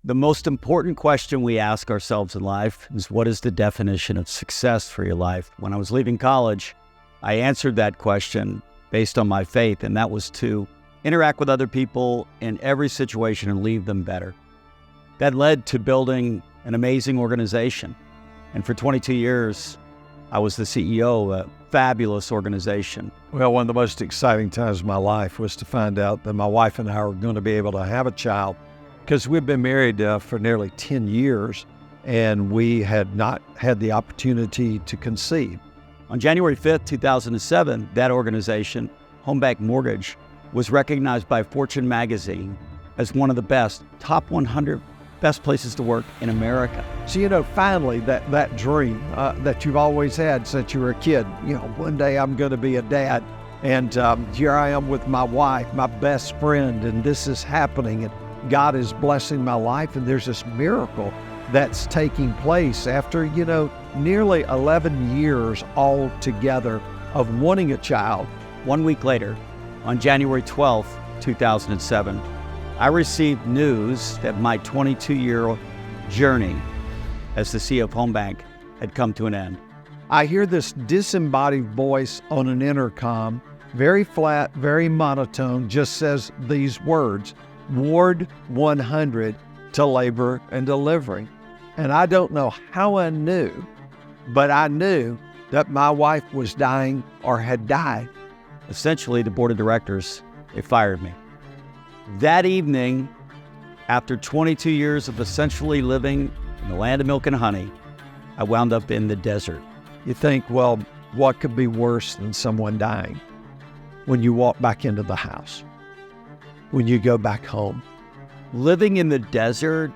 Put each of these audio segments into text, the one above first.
The most important question we ask ourselves in life is, what is the definition of success for your life? When I was leaving college, I answered that question based on my faith, and that was to interact with other people in every situation and leave them better. That led to building an amazing organization. And for 22 years, I was the CEO of a fabulous organization. Well, one of the most exciting times of my life was to find out that my wife and I were going to be able to have a child, because we've been married for nearly 10 years, and we had not had the opportunity to conceive. On January 5th, 2007, that organization, Home Bank Mortgage, was recognized by Fortune magazine as one of the top 100 best places to work in America. So, finally, that dream that you've always had since you were a kid, one day I'm going to be a dad, and here I am with my wife, my best friend, and this is happening, and God is blessing my life, and there's this miracle that's taking place after, nearly 11 years all together of wanting a child. 1 week later, on January 12th, 2007, I received news that my 22-year journey as the CEO of Home Bank had come to an end. I hear this disembodied voice on an intercom, very flat, very monotone, just says these words: Ward 100 to labor and delivery. And I don't know how I knew, but I knew that my wife was dying or had died. Essentially, the board of directors, they fired me. That evening, after 22 years of essentially living in the land of milk and honey, I wound up in the desert. You think, well, what could be worse than someone dying? When you walk back into the house, when you go back home. Living in the desert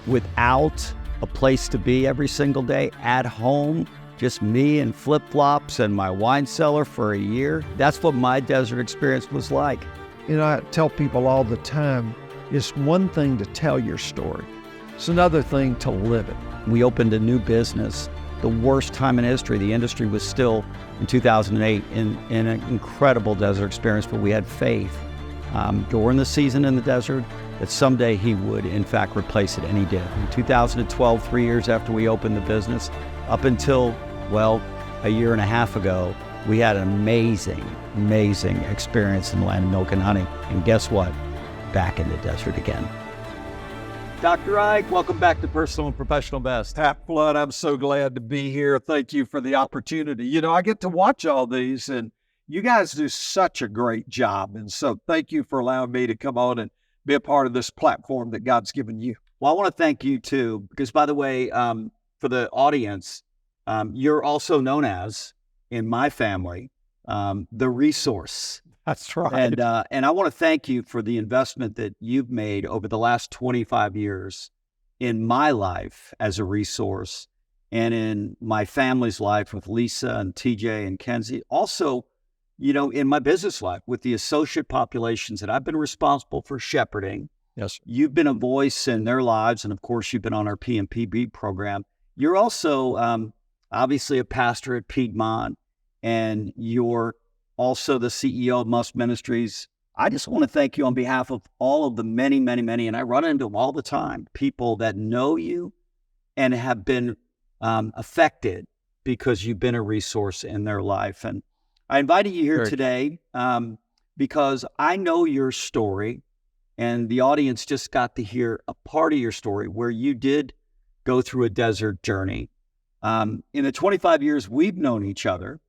without a place to be every single day, at home, just me and flip-flops and my wine cellar for a year. That's what my desert experience was like. I tell people all the time, it's one thing to tell your story. It's another thing to live it. We opened a new business, the worst time in history. The industry was still, in 2008, in an incredible desert experience, but we had faith during the season in the desert that someday he would, in fact, replace it, and he did. In 2012, 3 years after we opened the business, up until, a year and a half ago, we had an amazing experience in the land of milk and honey. And guess what? Back in the desert again. Dr. Ike, welcome back to Personal and Professional Best. Pat Flood, I'm so glad to be here. Thank you for the opportunity. I get to watch all these, and you guys do such a great job. And so thank you for allowing me to come on and be a part of this platform that God's given you. Well, I want to thank you too, because by the way, for the audience, you're also known as, in my family, the resource. That's right. And I want to thank you for the investment that you've made over the last 25 years in my life as a resource, and in my family's life with Lisa and TJ and Kenzie. Also, in my business life with the associate populations that I've been responsible for shepherding. Yes. You've been a voice in their lives. And of course, you've been on our PMPB program. You're also obviously a pastor at Piedmont, and you're also the CEO of Must Ministries. I just want to thank you on behalf of all of the many, and I run into them all the time, people that know you and have been affected because you've been a resource in their life. And I invited you here today because I know your story, and the audience just got to hear a part of your story where you did go through a desert journey. In the 25 years we've known each other,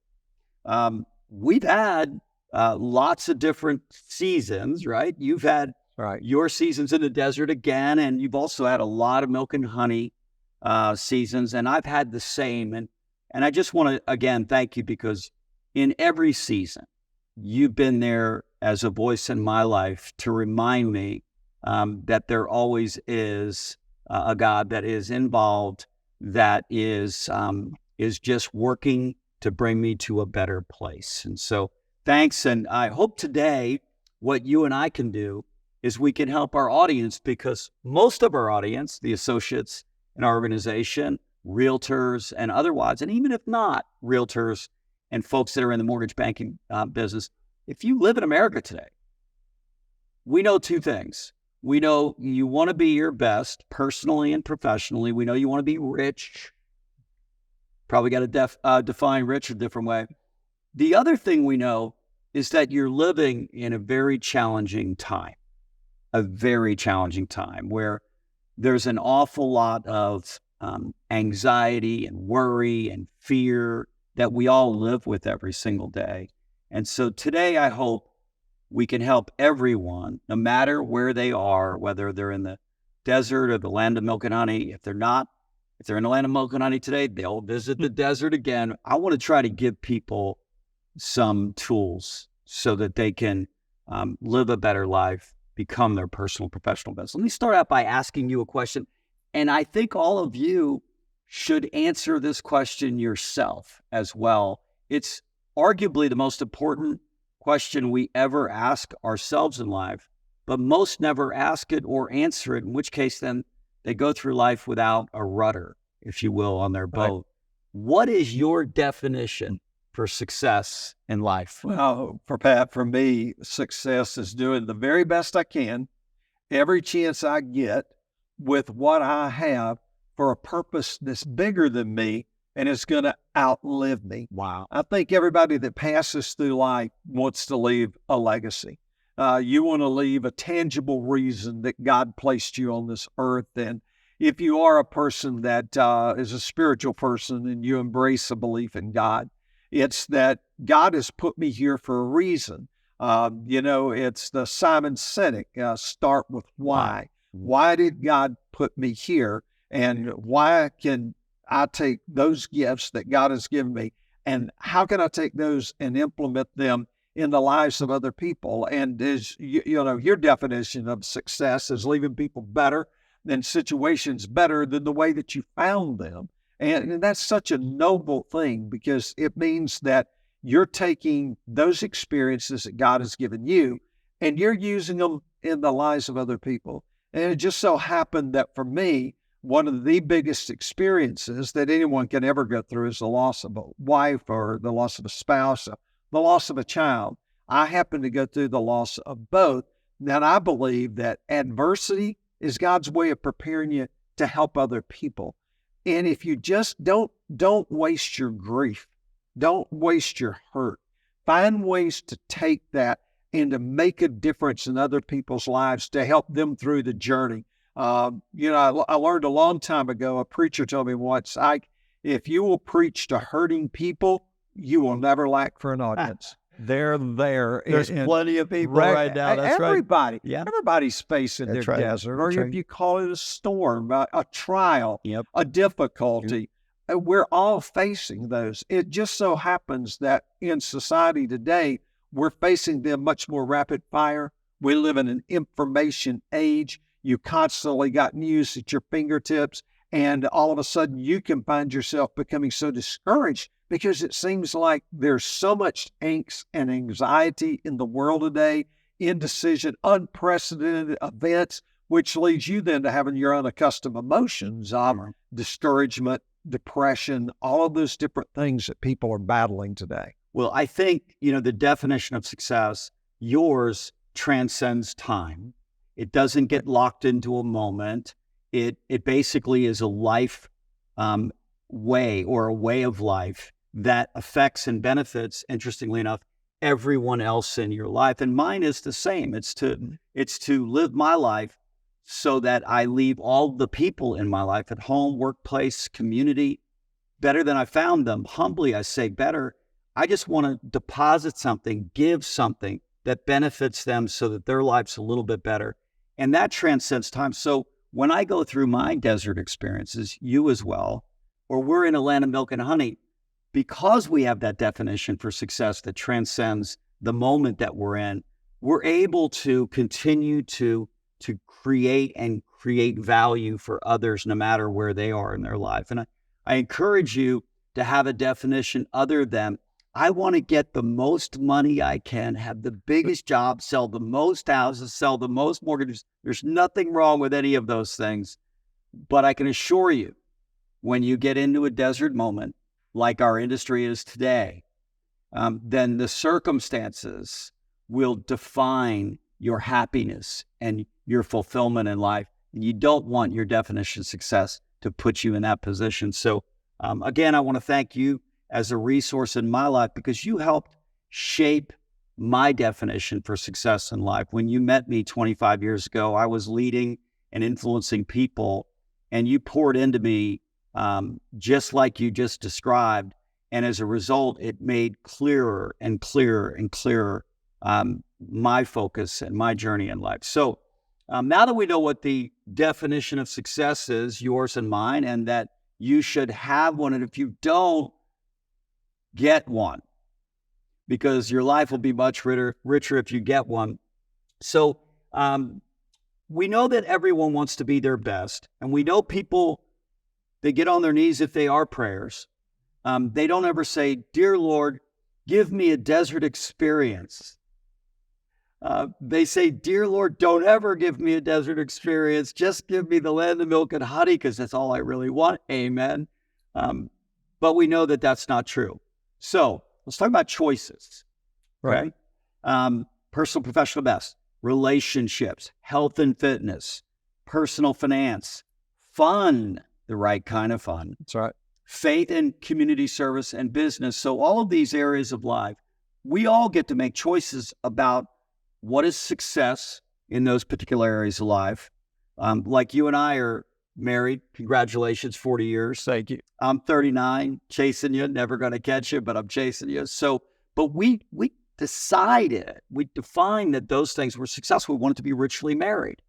we've had lots of different seasons, right? You've had your seasons in the desert again, and you've also had a lot of milk and honey seasons, and I've had the same. And I just want to, again, thank you, because in every season, you've been there as a voice in my life to remind me that there always is a God that is involved, that is just working to bring me to a better place. And so thanks. And I hope today what you and I can do is we can help our audience, because most of our audience, the associates in our organization, realtors and otherwise, and even if not realtors and folks that are in the mortgage banking business, if you live in America today, we know two things. We know you want to be your best personally and professionally. We know you want to be rich. Probably got to define rich a different way. The other thing we know is that you're living in a very challenging time where there's an awful lot of anxiety and worry and fear that we all live with every single day. And so today, I hope we can help everyone, no matter where they are, whether they're in the desert or the land of milk and honey. If they're in the land of milk and honey today, they'll visit the desert again. I want to try to give people some tools so that they can live a better life, become their personal professional best. Let me start out by asking you a question. And I think all of you should answer this question yourself as well. It's arguably the most important question we ever ask ourselves in life, but most never ask it or answer it, in which case then they go through life without a rudder, if you will, on their boat. Right. What is your definition for success in life? Well, for Pat, for me, success is doing the very best I can, every chance I get, with what I have for a purpose that's bigger than me and is going to outlive me. Wow. I think everybody that passes through life wants to leave a legacy. You want to leave a tangible reason that God placed you on this earth. And if you are a person that is a spiritual person and you embrace a belief in God, it's that God has put me here for a reason. It's the Simon Sinek, start with why. Why did God put me here? And why can I take those gifts that God has given me, and how can I take those and implement them in the lives of other people? And your definition of success is leaving people better than situations better than the way that you found them. And that's such a noble thing, because it means that you're taking those experiences that God has given you and you're using them in the lives of other people. And it just so happened that for me, one of the biggest experiences that anyone can ever go through is the loss of a wife or the loss of a spouse, or the loss of a child. I happen to go through the loss of both. And I believe that adversity is God's way of preparing you to help other people. And if you just don't waste your grief, don't waste your hurt, find ways to take that and to make a difference in other people's lives, to help them through the journey. I learned a long time ago, a preacher told me once, Ike, if you will preach to hurting people, you will never lack for an audience. They're there. There's plenty of people right now. That's everybody. Right. Yeah. Everybody's facing their desert, or if you call it a storm, a trial, a difficulty. We're all facing those. It just so happens that in society today, we're facing them much more rapid fire. We live in an information age. You constantly got news at your fingertips, and all of a sudden you can find yourself becoming so discouraged because it seems like there's so much angst and anxiety in the world today, indecision, unprecedented events, which leads you then to having your unaccustomed emotions, discouragement, depression, all of those different things that people are battling today. Well, I think, the definition of success, yours transcends time. It doesn't get locked into a moment. It basically is a life way, or a way of life that affects and benefits, interestingly enough, everyone else in your life. And mine is the same. It's to live my life so that I leave all the people in my life at home, workplace, community better than I found them. Humbly, I say better. I just want to deposit something, give something that benefits them so that their life's a little bit better. And that transcends time. So when I go through my desert experiences, you as well, or we're in a land of milk and honey, because we have that definition for success that transcends the moment that we're in, we're able to continue to create value for others no matter where they are in their life. And I encourage you to have a definition other than, I want to get the most money I can, have the biggest job, sell the most houses, sell the most mortgages. There's nothing wrong with any of those things. But I can assure you, when you get into a desert moment, like our industry is today, then the circumstances will define your happiness and your fulfillment in life. And you don't want your definition of success to put you in that position. So again, I want to thank you as a resource in my life because you helped shape my definition for success in life. When you met me 25 years ago, I was leading and influencing people, and you poured into me just like you just described. And as a result, it made clearer and clearer and clearer my focus and my journey in life. So now that we know what the definition of success is, yours and mine, and that you should have one, and if you don't, get one, because your life will be much richer if you get one. So we know that everyone wants to be their best, and we know people, they get on their knees if they are prayers. They don't ever say, "Dear Lord, give me a desert experience." They say, "Dear Lord, don't ever give me a desert experience. Just give me the land of milk and honey, because that's all I really want." Amen. But we know that that's not true. So let's talk about choices. Okay. Personal, professional best, relationships, health and fitness, personal finance, fun, the right kind of fun. That's right. Faith and community service and business. So all of these areas of life, we all get to make choices about what is success in those particular areas of life. Like you and I are married. Congratulations, 40 years. Thank you. I'm 39, chasing you, never going to catch you, but I'm chasing you. So, but we decided, we defined that those things were successful. We wanted to be richly married.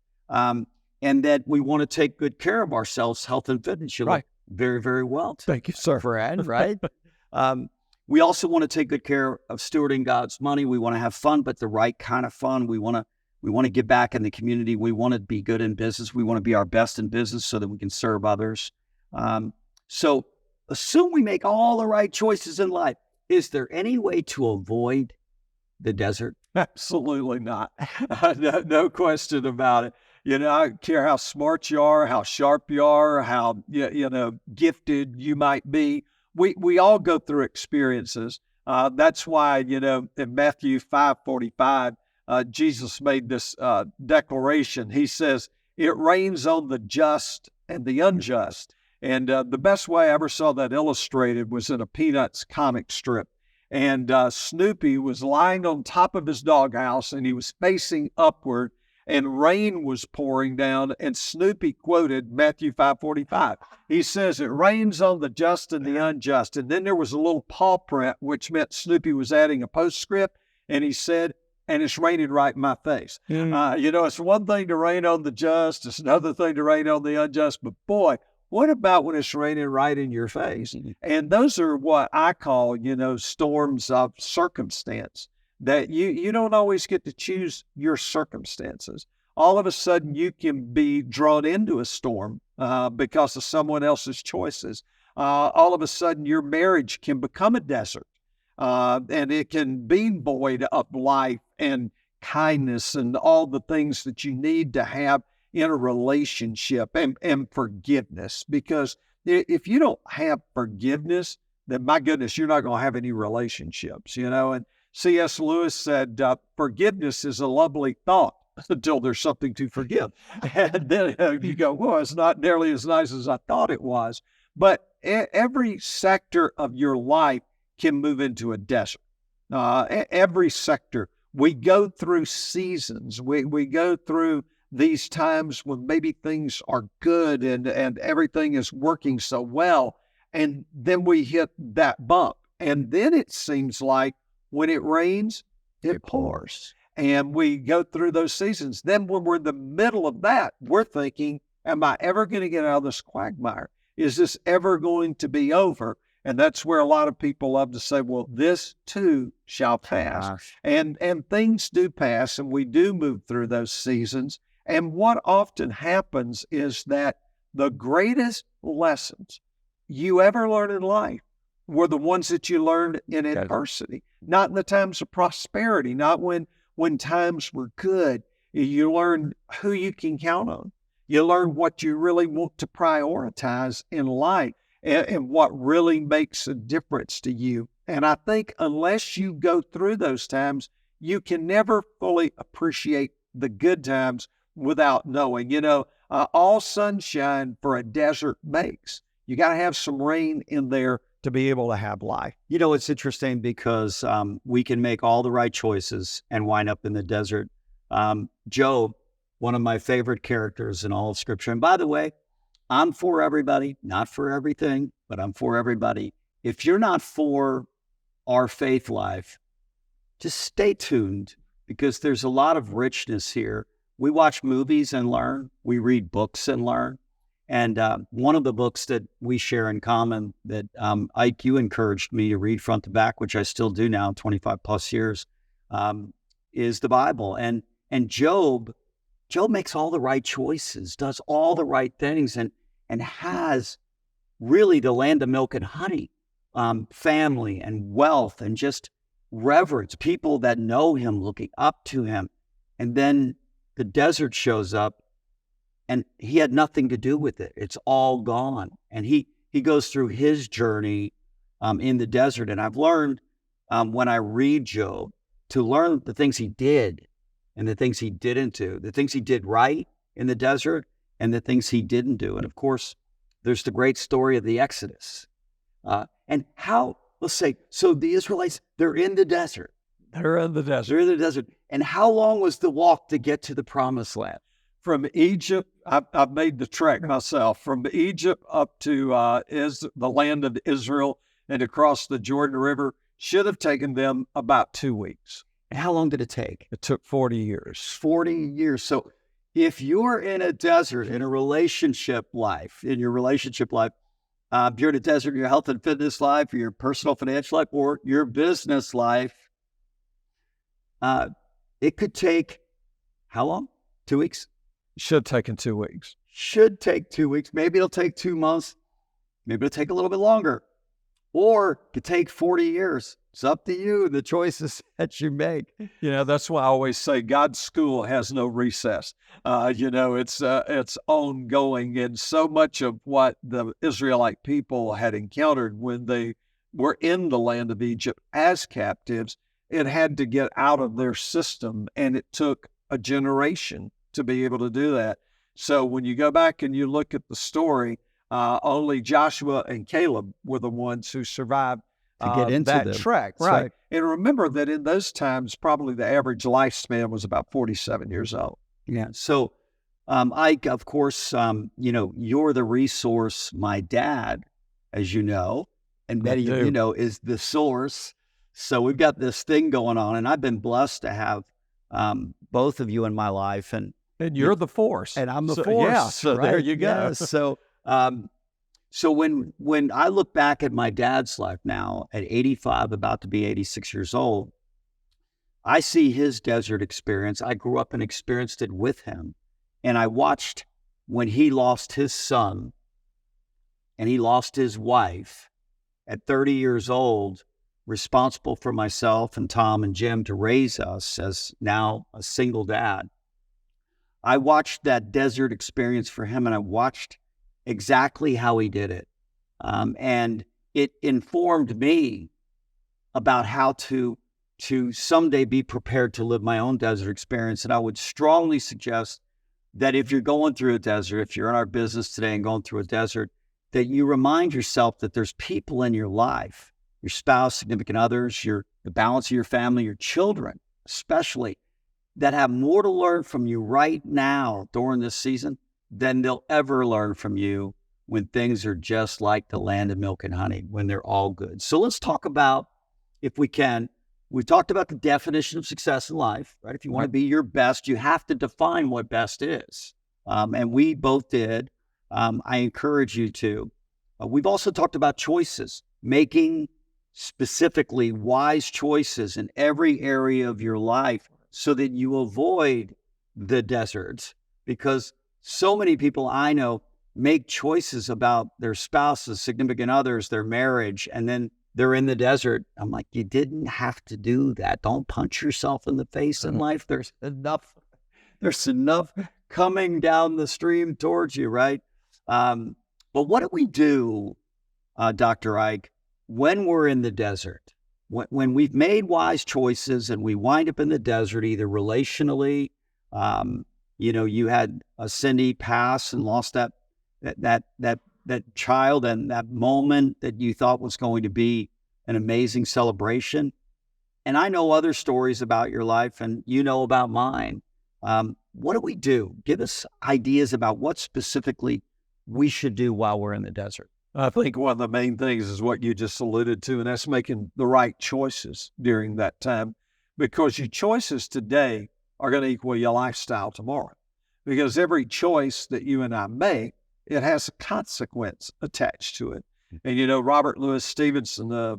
And that we want to take good care of ourselves, health and fitness. You look very, very well. Thank you, sir. Fred, right? We also want to take good care of stewarding God's money. We want to have fun, but the right kind of fun. We want to give back in the community. We want to be good in business. We want to be our best in business so that we can serve others. So assume we make all the right choices in life. Is there any way to avoid the desert? Absolutely not. No question about it. I don't care how smart you are, how sharp you are, how gifted you might be. We all go through experiences. That's why, in Matthew 5:45, Jesus made this declaration. He says, "It rains on the just and the unjust." And the best way I ever saw that illustrated was in a Peanuts comic strip. And Snoopy was lying on top of his doghouse, and he was facing upward, and rain was pouring down, and Snoopy quoted Matthew 5:45. He says, "It rains on the just and the unjust." And then there was a little paw print, which meant Snoopy was adding a postscript, and he said, "And it's raining right in my face." It's one thing to rain on the just, it's another thing to rain on the unjust, but boy, what about when it's raining right in your face? And those are what I call, storms of circumstance, that you don't always get to choose your circumstances. All of a sudden, you can be drawn into a storm because of someone else's choices. All of a sudden, your marriage can become a desert, and it can be void of life and kindness and all the things that you need to have in a relationship, and forgiveness. Because if you don't have forgiveness, then my goodness, you're not going to have any relationships, And C.S. Lewis said, forgiveness is a lovely thought until there's something to forgive. And then you go, well, it's not nearly as nice as I thought it was. But every sector of your life can move into a desert. Every sector. We go through seasons. We go through these times when maybe things are good and everything is working so well. And then we hit that bump. And then it seems like when it rains, it pours. And we go through those seasons. Then when we're in the middle of that, we're thinking, am I ever going to get out of this quagmire? Is this ever going to be over? And that's where a lot of people love to say, well, this too shall pass. And things do pass, and we do move through those seasons. And what often happens is that the greatest lessons you ever learn in life were the ones that you learned in adversity, not in the times of prosperity, not when times were good. You learn who you can count on. You learn what you really want to prioritize in life and what really makes a difference to you. And I think unless you go through those times, you can never fully appreciate the good times without knowing, all sunshine for a desert makes. You got to have some rain in there to be able to have life. It's interesting because we can make all the right choices and wind up in the desert. Job, one of my favorite characters in all of Scripture. And by the way, I'm for everybody, not for everything, but I'm for everybody. If you're not for our faith life, just stay tuned because there's a lot of richness here. We watch movies and learn. We read books and learn. And one of the books that we share in common that Ike, you encouraged me to read front to back, which I still do now, 25 plus years, is the Bible. And Job makes all the right choices, does all the right things, and has really the land of milk and honey, family and wealth and just reverence, people that know him, looking up to him. And then the desert shows up. And he had nothing to do with it. It's all gone. And he goes through his journey in the desert. And I've learned when I read Job to learn the things he did and the things he didn't do, the things he did right in the desert and the things he didn't do. And of course, there's the great story of the Exodus. And how, let's say, so the Israelites, they're in the desert. They're in the desert. They're in the desert. And how long was the walk to get to the promised land? From Egypt, I've made the trek myself, from Egypt up to the land of Israel and across the Jordan River, should have taken them about 2 weeks. And how long did it take? It took 40 years. 40 years. So if you're in a desert, in your relationship life, if you're in a desert in your health and fitness life, or your personal financial life, or your business life, it could take how long? 2 weeks? Should have taken 2 weeks. Should take 2 weeks. Maybe it'll take 2 months. Maybe it'll take a little bit longer. Or it could take 40 years. It's up to you, the choices that you make. That's why I always say God's school has no recess. It's ongoing. And so much of what the Israelite people had encountered when they were in the land of Egypt as captives, it had to get out of their system. And it took a generation to be able to do that. So when you go back and you look at the story, only Joshua and Caleb were the ones who survived to get into that trek. Right. And remember that in those times, probably the average lifespan was about 47 years old. Yeah. So, Ike, of course, you're the resource. My dad, as you know, and many of you know, is the source. So we've got this thing going on, and I've been blessed to have both of you in my life. And you're the force. And I'm the force. Yeah, so right? there you go. Yeah, so when I look back at my dad's life now at 85, about to be 86 years old, I see his desert experience. I grew up and experienced it with him. And I watched when he lost his son and he lost his wife at 30 years old, responsible for myself and Tom and Jim to raise us as now a single dad. I watched that desert experience for him, and I watched exactly how he did it. And it informed me about how to someday be prepared to live my own desert experience. And I would strongly suggest that if you're going through a desert, if you're in our business today and going through a desert, that you remind yourself that there's people in your life, your spouse, significant others, the balance of your family, your children, especially, that have more to learn from you right now during this season than they'll ever learn from you when things are just like the land of milk and honey, when they're all good. So let's talk about, if we can, we talked about the definition of success in life, right? If you want to be your best, you have to define what best is. And we both did. I encourage you to. We've also talked about choices, making specifically wise choices in every area of your life so that you avoid the deserts, because so many people I know make choices about their spouses, significant others, their marriage, and then they're in the desert. I'm like, you didn't have to do that. Don't punch yourself in the face in life. There's enough coming down the stream towards you, right? But what do we do, Dr. Ike, when we're in the desert? when we've made wise choices and we wind up in the desert, either relationally, you had a Cindy pass and lost that child, and that moment that you thought was going to be an amazing celebration. And I know other stories about your life, and you know about mine. What do we do? Give us ideas about what specifically we should do while we're in the desert. I think one of the main things is what you just alluded to, and that's making the right choices during that time, because your choices today are going to equal your lifestyle tomorrow. Because every choice that you and I make, it has a consequence attached to it. And Robert Louis Stevenson, the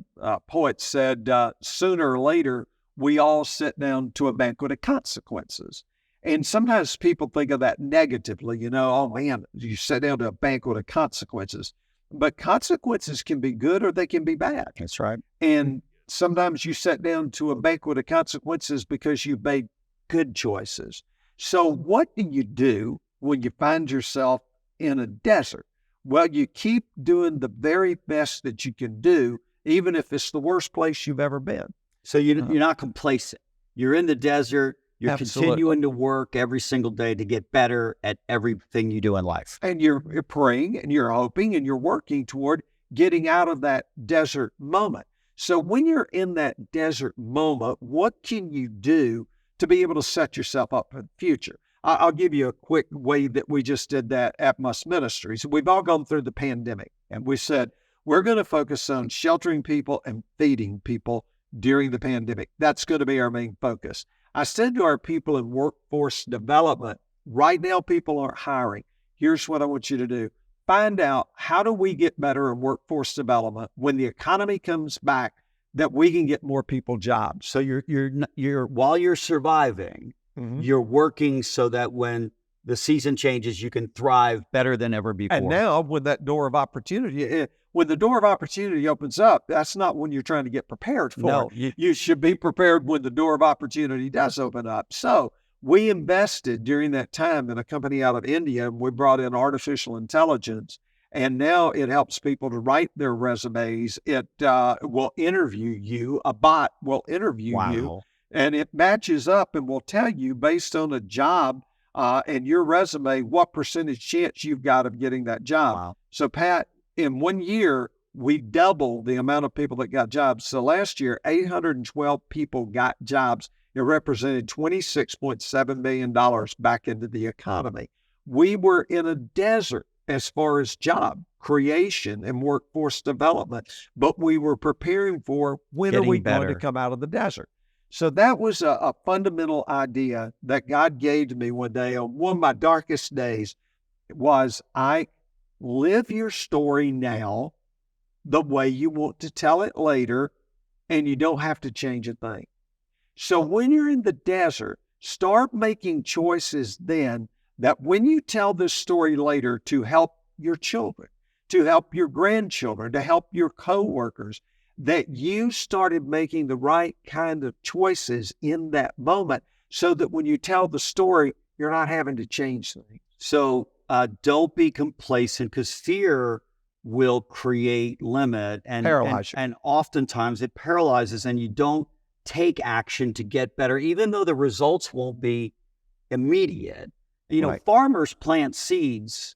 poet, said, sooner or later, we all sit down to a banquet of consequences. And sometimes people think of that negatively, oh man, you sit down to a banquet of consequences. But consequences can be good or they can be bad. That's right. And sometimes you sit down to a banquet of consequences because you made good choices. So what do you do when you find yourself in a desert? Well, you keep doing the very best that you can do, even if it's the worst place you've ever been. So you're not complacent. You're in the desert. You're Absolutely. continuing to work every single day to get better at everything you do in life. And you're praying and you're hoping and you're working toward getting out of that desert moment. So when you're in that desert moment, what can you do to be able to set yourself up for the future? I'll give you a quick way that we just did that at Must Ministries. We've all gone through the pandemic, and we said, we're going to focus on sheltering people and feeding people during the pandemic. That's going to be our main focus. I said to our people in workforce development, right now people aren't hiring. Here's what I want you to do. Find out, how do we get better in workforce development when the economy comes back, that we can get more people jobs. So you're while you're surviving, you're working so that when the season changes, you can thrive better than ever before. And now when that door of opportunity, when the door of opportunity opens up, that's not when you're trying to get prepared for No, it. You should be prepared when the door of opportunity does open up. So we invested during that time in a company out of India, and we brought in artificial intelligence. And now it helps people to write their resumes. It will interview you. A bot will interview you. And it matches up and will tell you, based on a job and your resume, what percentage chance you've got of getting that job. Wow. So, Pat, in 1 year, we doubled the amount of people that got jobs. So last year, 812 people got jobs. It represented $26.7 million back into the economy. We were in a desert as far as job creation and workforce development, but we were preparing for, when are we going to come out of the desert? So that was a fundamental idea that God gave to me one day on one of my darkest days. Was, live your story now the way you want to tell it later, and you don't have to change a thing. So when you're in the desert, start making choices then that when you tell this story later, to help your children, to help your grandchildren, to help your coworkers, that you started making the right kind of choices in that moment, so that when you tell the story, you're not having to change things. So don't be complacent, because fear will create limit and paralyze you. And oftentimes it paralyzes, and you don't take action to get better, even though the results won't be immediate. Right. Farmers plant seeds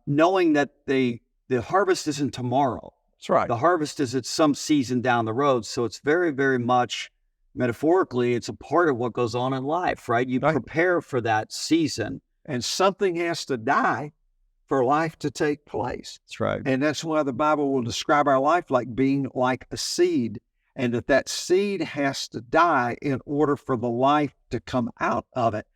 knowing that the harvest isn't tomorrow. That's right. The harvest is at some season down the road. So it's very, very much, metaphorically, it's a part of what goes on in life, right? You prepare for that season. And something has to die for life to take place. That's right. And that's why the Bible will describe our life like being like a seed, and that seed has to die in order for the life to come out of it.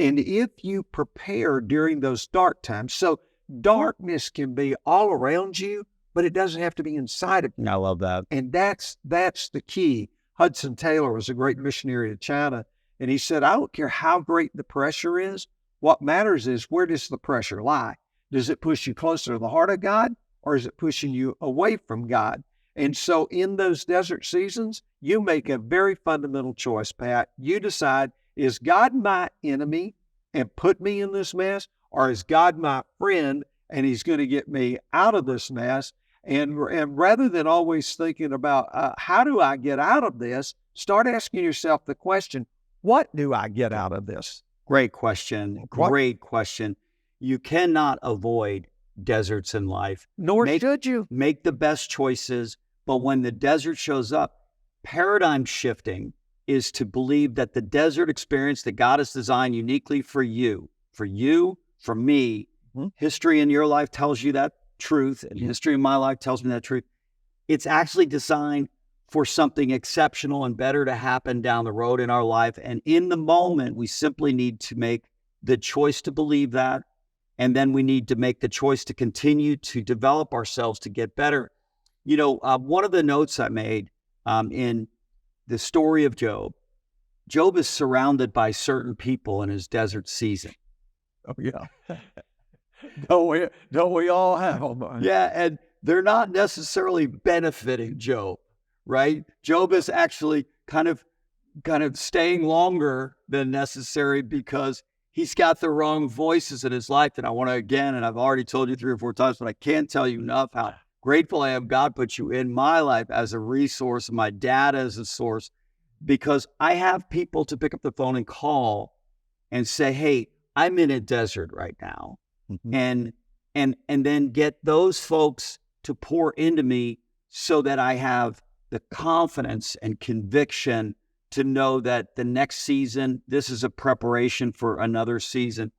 And if you prepare during those dark times, so darkness can be all around you, but it doesn't have to be inside of you. I love that. And that's the key. Hudson Taylor was a great missionary to China, and he said, I don't care how great the pressure is. What matters is, where does the pressure lie? Does it push you closer to the heart of God, or is it pushing you away from God? And so in those desert seasons, you make a very fundamental choice, Pat. You decide, is God my enemy and put me in this mess, or is God my friend and he's going to get me out of this mess? And rather than always thinking about how do I get out of this, start asking yourself the question, what do I get out of this? Great question. Great question. You cannot avoid deserts in life. Nor should you. Make the best choices. But when the desert shows up, paradigm shifting is to believe that the desert experience that God has designed uniquely for you, for me, history in your life tells you that truth, and history in my life tells me that truth. It's actually designed for something exceptional and better to happen down the road in our life. And in the moment, we simply need to make the choice to believe that. And then we need to make the choice to continue to develop ourselves to get better. One of the notes I made in the story of Job is surrounded by certain people in his desert season. Oh, yeah. Don't we all have them? Yeah, and they're not necessarily benefiting Job, right? Job is actually kind of staying longer than necessary because he's got the wrong voices in his life. And I want to, again, and I've already told you 3 or 4 times, but I can't tell you enough how grateful I am God put you in my life as a resource, my dad as a source, because I have people to pick up the phone and call and say, hey, I'm in a desert right now. And then get those folks to pour into me so that I have the confidence and conviction to know that the next season, this is a preparation for another season.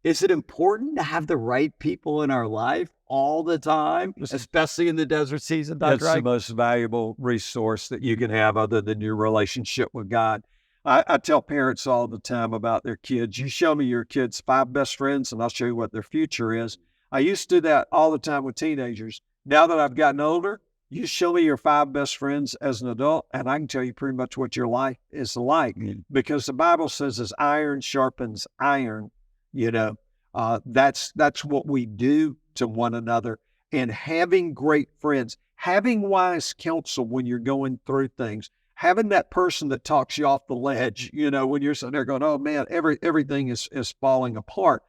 Is it important to have the right people in our life all the time, especially in the desert season? That's the most valuable resource that you can have other than your relationship with God. I tell parents all the time about their kids. You show me your kids' 5 best friends, and I'll show you what their future is. I used to do that all the time with teenagers. Now that I've gotten older, you show me your 5 best friends as an adult, and I can tell you pretty much what your life is like. Because the Bible says as iron sharpens iron, that's what we do to one another. And having great friends, having wise counsel when you're going through things, having that person that talks you off the ledge, when you're sitting there going, oh man, everything is falling apart.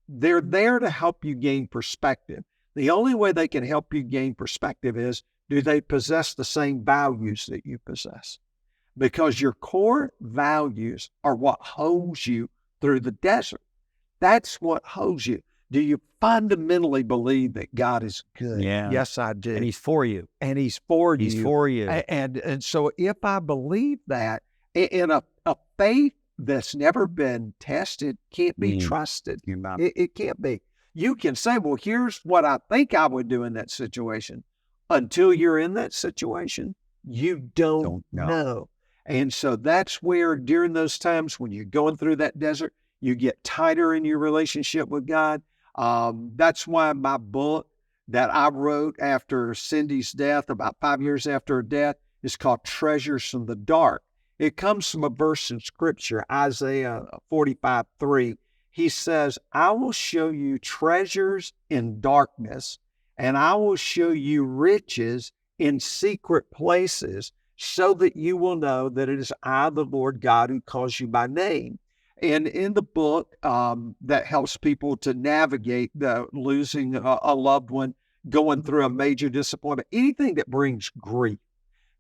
They're there to help you gain perspective. The only way they can help you gain perspective is, do they possess the same values that you possess? Because your core values are what holds you through the desert. That's what holds you. Do you fundamentally believe that God is good? Yeah. Yes, I do. And he's for you. And he's for you. He's for you. And so if I believe that, in a faith that's never been tested can't be trusted. It can't be. You can say, well, here's what I think I would do in that situation. Until you're in that situation, you don't know. And so that's where during those times when you're going through that desert, you get tighter in your relationship with God. That's why my book that I wrote after Cindy's death, about 5 years after her death, is called Treasures from the Dark. It comes from a verse in Scripture, Isaiah 45:3. He says, I will show you treasures in darkness, and I will show you riches in secret places, so that you will know that it is I, the Lord God, who calls you by name. And in the book that helps people to navigate the losing a loved one, going through a major disappointment, anything that brings grief.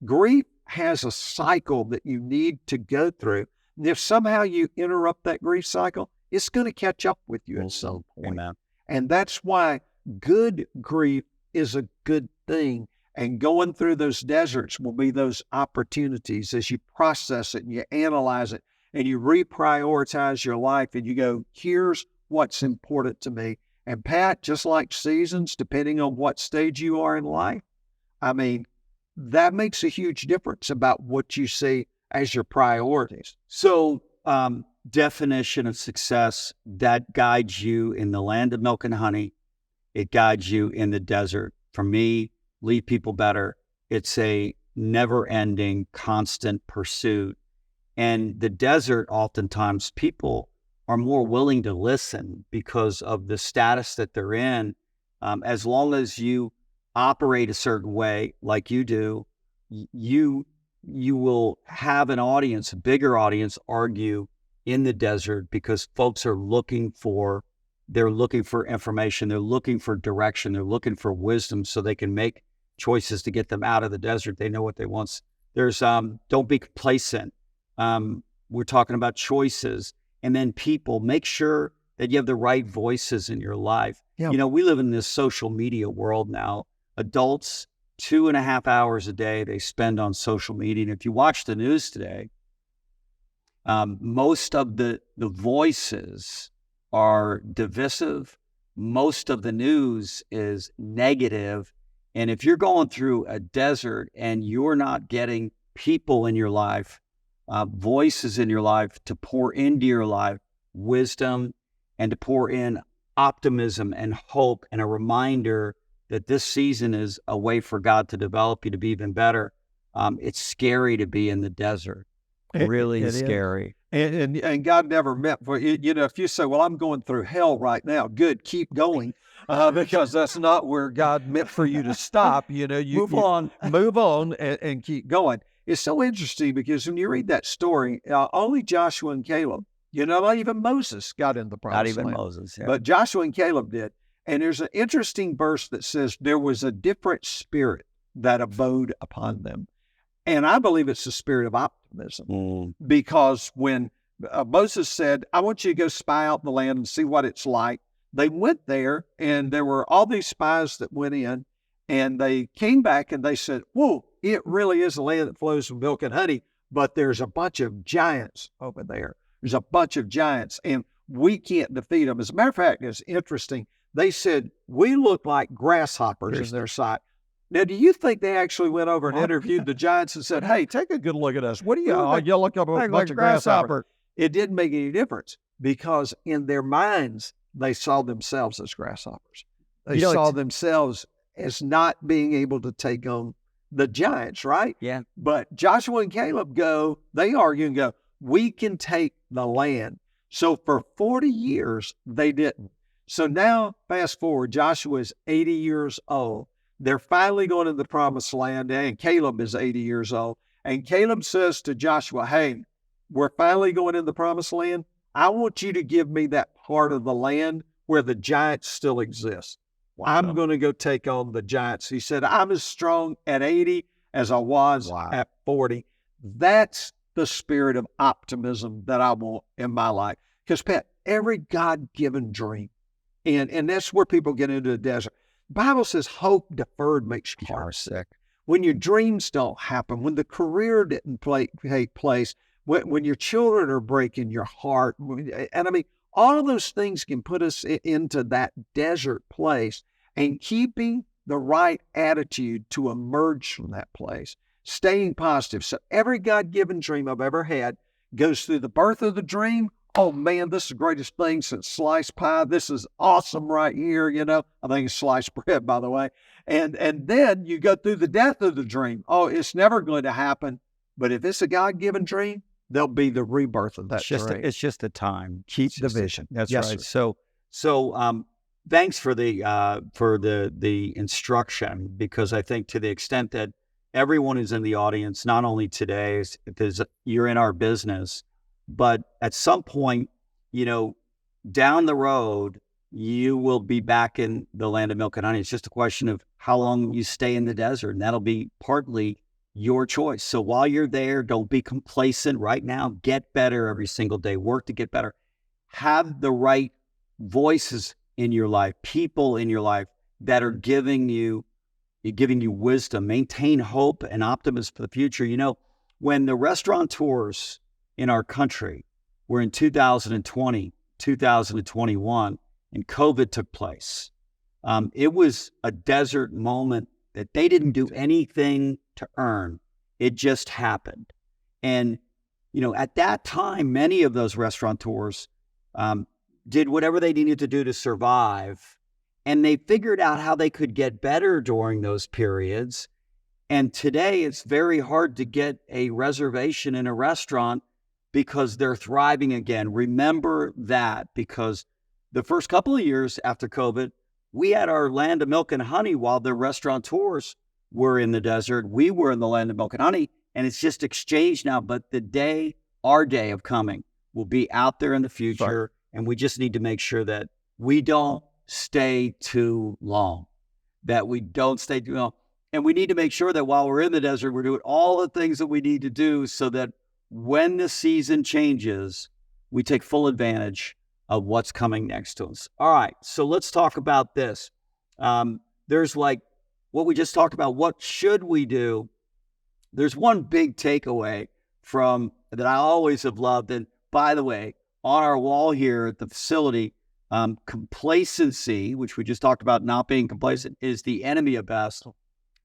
Grief has a cycle that you need to go through. And if somehow you interrupt that grief cycle, it's going to catch up with you at some point. Amen. And that's why good grief is a good thing. And going through those deserts will be those opportunities as you process it and you analyze it and you reprioritize your life and you go, here's what's important to me. And Pat, just like seasons, depending on what stage you are in life, I mean, that makes a huge difference about what you see as your priorities. So, definition of success that guides you in the land of milk and honey. It guides you in the desert. For me, leave people better. It's a never-ending, constant pursuit. And the desert, oftentimes, people are more willing to listen because of the status that they're in. As long as you operate a certain way, like you do, you will have an audience, a bigger audience, argue in the desert because folks are looking for information, they're looking for direction, they're looking for wisdom so they can make choices to get them out of the desert. They know what they want. There's don't be complacent. We're talking about choices, and then people. Make sure that you have the right voices in your life. Yeah. You know, we live in this social media world now. Adults, 2.5 hours a day they spend on social media. And if you watch the news today, most of the voices are divisive. Most of the news is negative. And if you're going through a desert and you're not getting people in your life, voices in your life to pour into your life wisdom and to pour in optimism and hope and a reminder that this season is a way for God to develop you to be even better, it's scary to be in the desert. Really scary. And God never meant for you. You know, if you say, well, I'm going through hell right now, good, keep going, because that's not where God meant for you to stop. You know, Move on and keep going. It's so interesting because when you read that story, only Joshua and Caleb, you know, not even Moses got in the promised land. Not even Moses, yeah. But Joshua and Caleb did. And there's an interesting verse that says there was a different spirit that abode upon them. And I believe it's the spirit of optimism, because when Moses said, I want you to go spy out the land and see what it's like, they went there, and there were all these spies that went in, and they came back and they said, whoa, it really is a land that flows with milk and honey, but there's a bunch of giants over there. There's a bunch of giants, and we can't defeat them. As a matter of fact, it's interesting. They said, we look like grasshoppers in their sight. Now, do you think they actually went over and interviewed the giants and said, hey, take a good look at us? What do you, you look up a bunch of grasshoppers? It didn't make any difference, because in their minds, they saw themselves as grasshoppers. They saw themselves as not being able to take on the giants, right? Yeah. But Joshua and Caleb they argue and go, we can take the land. So for 40 years, they didn't. So now, fast forward, Joshua is 80 years old. They're finally going to the promised land, and Caleb is 80 years old. And Caleb says to Joshua, hey, we're finally going in the promised land. I want you to give me that part of the land where the giants still exist. Wow. I'm going to go take on the giants. He said, I'm as strong at 80 as I was at 40. That's the spirit of optimism that I want in my life. Because, Pat, every God-given dream, and that's where people get into the desert. The Bible says hope deferred makes your heart sick. When your dreams don't happen, when the career didn't take place, when your children are breaking your heart, and I mean, all of those things can put us into that desert place, and keeping the right attitude to emerge from that place, staying positive. So every God-given dream I've ever had goes through the birth of the dream. Oh man, this is the greatest thing since sliced pie. This is awesome right here. You know, I think it's sliced bread, by the way. And then you go through the death of the dream. Oh, it's never going to happen. But if it's a God-given dream, there'll be the rebirth of that dream. It's just a time. Keep the vision. That's yes, right. Sir. So thanks for the instruction, because I think to the extent that everyone who's in the audience, not only today, because you're in our business, but at some point, you know, down the road, you will be back in the land of milk and honey. It's just a question of how long you stay in the desert, and that'll be partly your choice. So while you're there, don't be complacent right now. Get better every single day. Work to get better. Have the right voices in your life, people in your life that are giving you wisdom. Maintain hope and optimism for the future. You know, when the restaurateurs in our country were in 2020, 2021, and COVID took place, it was a desert moment that they didn't do anything to earn. It just happened. And, you know, at that time, many of those restaurateurs did whatever they needed to do to survive. And they figured out how they could get better during those periods. And today it's very hard to get a reservation in a restaurant because they're thriving again. Remember that, because the first couple of years after COVID, we had our land of milk and honey while the restaurateurs were in the desert. We were in the land of milk and honey, and it's just exchanged now. But our day of coming will be out there in the future, and we just need to make sure that we don't stay too long, And we need to make sure that while we're in the desert, we're doing all the things that we need to do so that when the season changes, we take full advantage of what's coming next to us. All right, so let's talk about this. There's like what we just talked about. What should we do? There's one big takeaway from that I always have loved. And by the way, on our wall here at the facility, complacency, which we just talked about, not being complacent, is the enemy of best.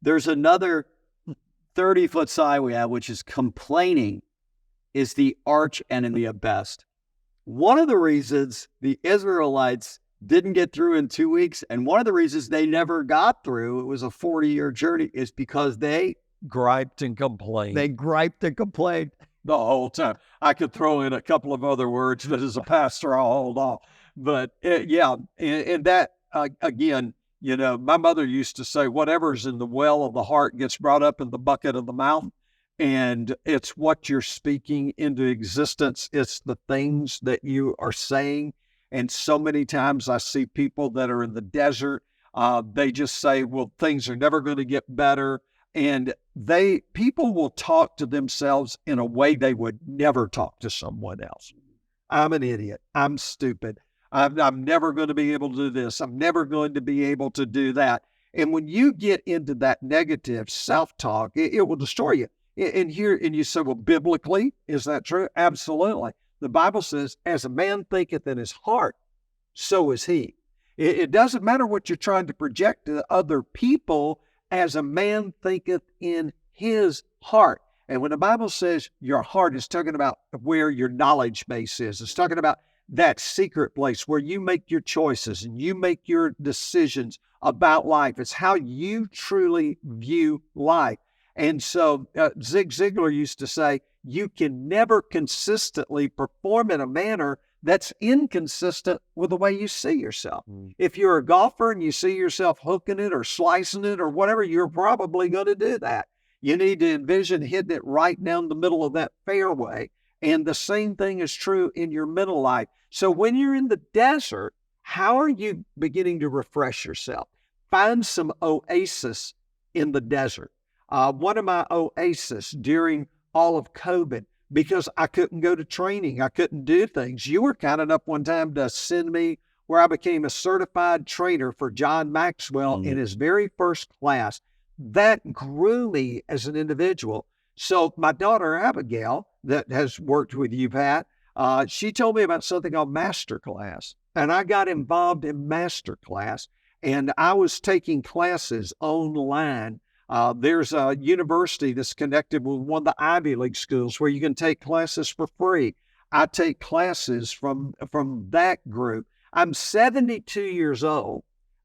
There's another 30-foot sign we have, which is complaining is the arch enemy of best. One of the reasons the Israelites didn't get through in 2 weeks, and one of the reasons they never got through, it was a 40-year journey, is because they griped and complained. They griped and complained the whole time. I could throw in a couple of other words, but as a pastor, I'll hold off. But and that, again, my mother used to say, whatever's in the well of the heart gets brought up in the bucket of the mouth. And it's what you're speaking into existence. It's the things that you are saying. And so many times I see people that are in the desert. They just say, well, things are never going to get better. And people will talk to themselves in a way they would never talk to someone else. I'm an idiot. I'm stupid. I'm never going to be able to do this. I'm never going to be able to do that. And when you get into that negative self-talk, it will destroy you. And you say, well, biblically, is that true? Absolutely. The Bible says, as a man thinketh in his heart, so is he. It doesn't matter what you're trying to project to other people, as a man thinketh in his heart. And when the Bible says your heart, is talking about where your knowledge base is. It's talking about that secret place where you make your choices and you make your decisions about life. It's how you truly view life. And so Zig Ziglar used to say, you can never consistently perform in a manner that's inconsistent with the way you see yourself. If you're a golfer and you see yourself hooking it or slicing it or whatever, you're probably going to do that. You need to envision hitting it right down the middle of that fairway. And the same thing is true in your mental life. So when you're in the desert, how are you beginning to refresh yourself? Find some oasis in the desert. One of my oasis during all of COVID, because I couldn't go to training, I couldn't do things. You were kind enough one time to send me where I became a certified trainer for John Maxwell in his very first class. That grew me as an individual. So my daughter Abigail, that has worked with you, Pat, she told me about something called Masterclass, and I got involved in Masterclass, and I was taking classes online. There's a university that's connected with one of the Ivy League schools where you can take classes for free. I take classes from that group. I'm 72 years old,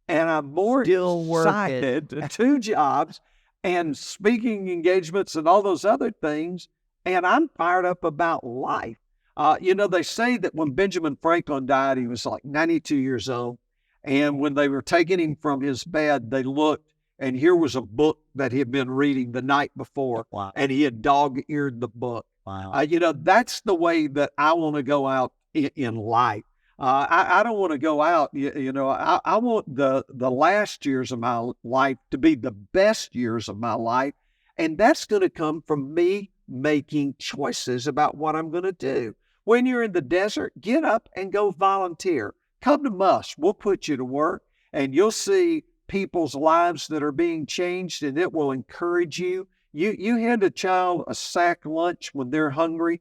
and I'm more excited, 2 jobs and speaking engagements and all those other things, and I'm fired up about life. They say that when Benjamin Franklin died, he was like 92 years old, and when they were taking him from his bed, they looked, and here was a book that he had been reading the night before, and he had dog-eared the book. Wow. That's the way that I want to go out in life. I don't want to go out, I want the last years of my life to be the best years of my life. And that's going to come from me making choices about what I'm going to do. When you're in the desert, get up and go volunteer. Come to us. We'll put you to work, and you'll see people's lives that are being changed, and it will encourage you. You hand a child a sack lunch when they're hungry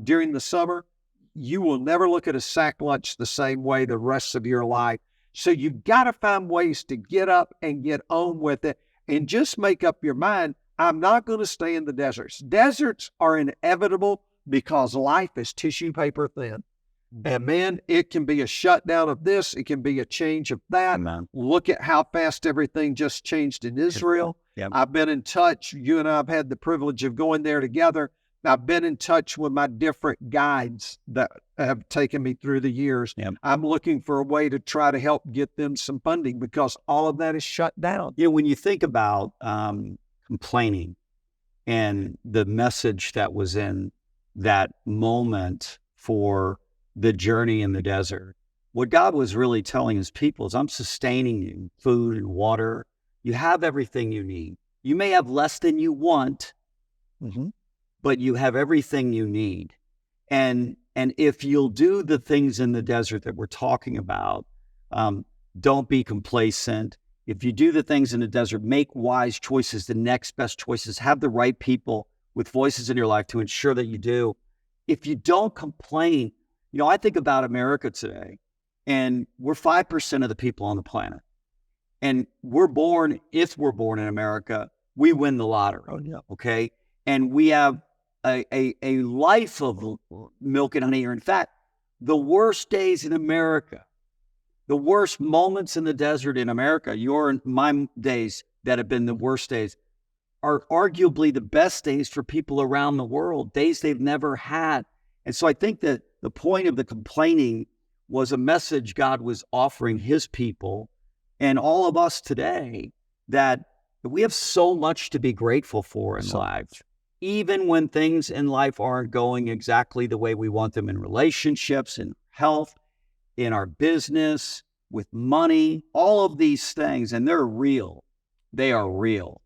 during the summer, you will never look at a sack lunch the same way the rest of your life. So you've got to find ways to get up and get on with it, and just make up your mind, I'm not going to stay in the deserts. Deserts are inevitable because life is tissue paper thin. And man, it can be a shutdown of this. It can be a change of that. Amen. Look at how fast everything just changed in Israel. Yep. I've been in touch. You and I have had the privilege of going there together. I've been in touch with my different guides that have taken me through the years. Yep. I'm looking for a way to try to help get them some funding because all of that is shut down. When you think about complaining and the message that was in that moment for the journey in the desert, what God was really telling his people is, I'm sustaining you, food and water. You have everything you need. You may have less than you want, but you have everything you need. And if you'll do the things in the desert that we're talking about, don't be complacent. If you do the things in the desert, make wise choices, the next best choices, have the right people with voices in your life to ensure that you do. If you don't complain, I think about America today, and we're 5% of the people on the planet. And if we're born in America, we win the lottery. Oh, yeah. Okay. And we have a life of milk and honey. Or in fact, the worst days in America, the worst moments in the desert in America, your and my days that have been the worst days, are arguably the best days for people around the world, days they've never had. And so I think that the point of the complaining was a message God was offering his people and all of us today, that we have so much to be grateful for in life. Even when things in life aren't going exactly the way we want them, in relationships, in health, in our business, with money, all of these things, and they're real. They are real.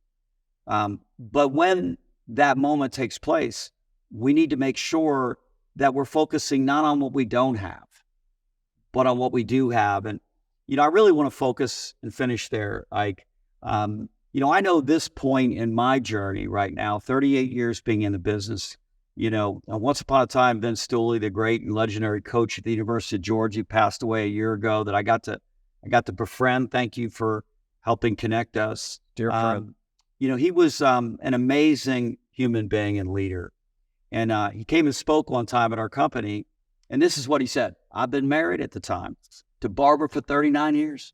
But when that moment takes place, we need to make sure that we're focusing not on what we don't have, but on what we do have. And, I really want to focus and finish there, Ike. I know this point in my journey right now, 38 years being in the business, once upon a time, Vince Stooley, the great and legendary coach at the University of Georgia, passed away a year ago, that I got to befriend. Thank you for helping connect us. Dear friend. He was an amazing human being and leader. And he came and spoke one time at our company. And this is what he said. I've been married at the time to Barbara for 39 years,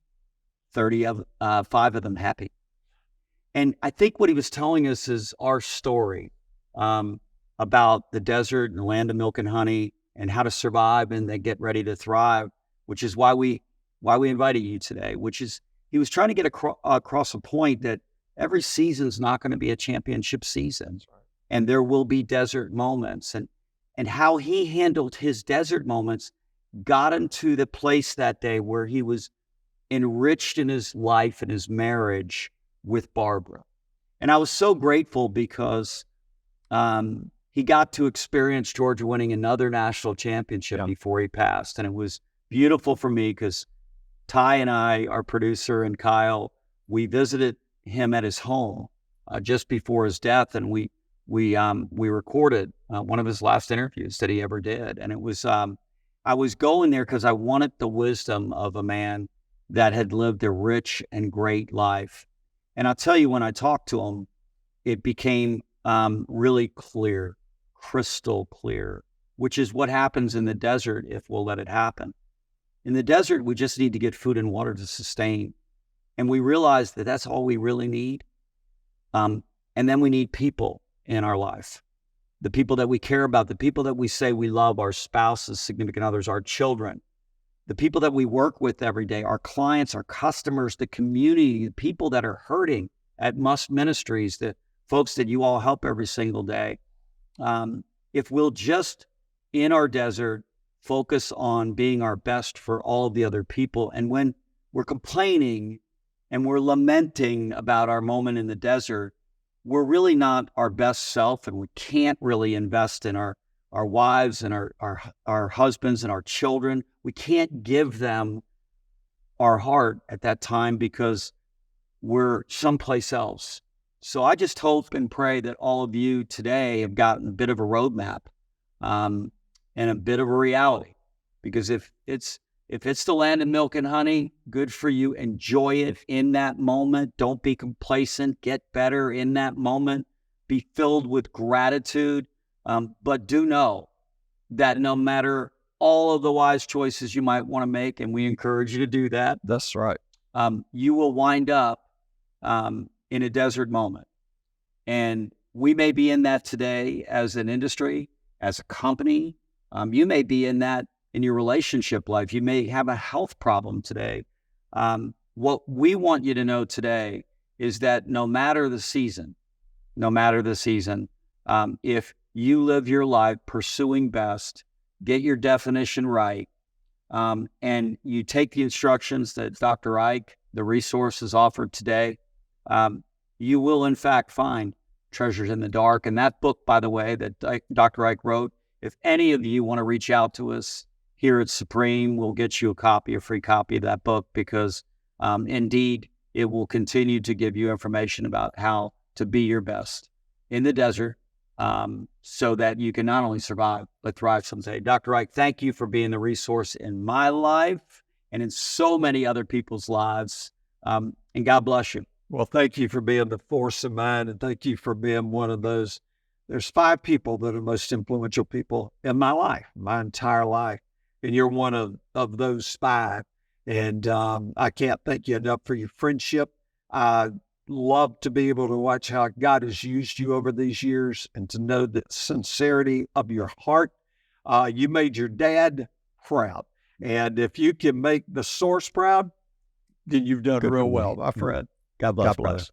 5 of them happy. And I think what he was telling us is our story about the desert and the land of milk and honey and how to survive and then get ready to thrive, which is why we invited you today, which is he was trying to get across a point that every season's not going to be a championship season. Right. And there will be desert moments. And how he handled his desert moments got him to the place that day where he was enriched in his life and his marriage with Barbara. And I was so grateful because he got to experience Georgia winning another national championship before he passed. And it was beautiful for me because Ty and I, our producer, and Kyle, we visited him at his home just before his death, and we recorded one of his last interviews that he ever did. And it was I was going there because I wanted the wisdom of a man that had lived a rich and great life. And I'll tell you, when I talked to him, it became really clear, crystal clear, which is what happens in the desert if we'll let it happen. In the desert, we just need to get food and water to sustain. And we realize that that's all we really need. And then we need people in our life, the people that we care about, the people that we say we love, our spouses, significant others, our children, the people that we work with every day, our clients, our customers, the community, the people that are hurting at Must Ministries, the folks that you all help every single day. If we'll just, in our desert, focus on being our best for all of the other people. And when we're complaining and we're lamenting about our moment in the desert, we're really not our best self, and we can't really invest in our wives and our husbands and our children. We can't give them our heart at that time because we're someplace else. So I just hope and pray that all of you today have gotten a bit of a roadmap and a bit of a reality. Because if it's the land of milk and honey, good for you. Enjoy it in that moment. Don't be complacent. Get better in that moment. Be filled with gratitude. But do know that no matter all of the wise choices you might want to make, and we encourage you to do that. That's right. You will wind up in a desert moment. And we may be in that today as an industry, as a company. You may be in that in your relationship life. You may have a health problem today. What we want you to know today is that no matter the season, if you live your life pursuing best, get your definition right, and you take the instructions that Dr. Ike, the resources offered today, you will in fact find treasures in the dark. And that book, by the way, that Dr. Ike wrote, if any of you want to reach out to us here at Supreme, we'll get you a free copy of that book, because indeed it will continue to give you information about how to be your best in the desert, so that you can not only survive, but thrive someday. Dr. Ike, thank you for being the resource in my life and in so many other people's lives. And God bless you. Well, thank you for being the force of mine, and thank you for being one of those. There's 5 people that are most influential people in my life, my entire life, and you're one of those 5. And I can't thank you enough for your friendship. I love to be able to watch how God has used you over these years, and to know the sincerity of your heart. You made your dad proud. And if you can make the source proud, then you've done real well, my friend. God bless.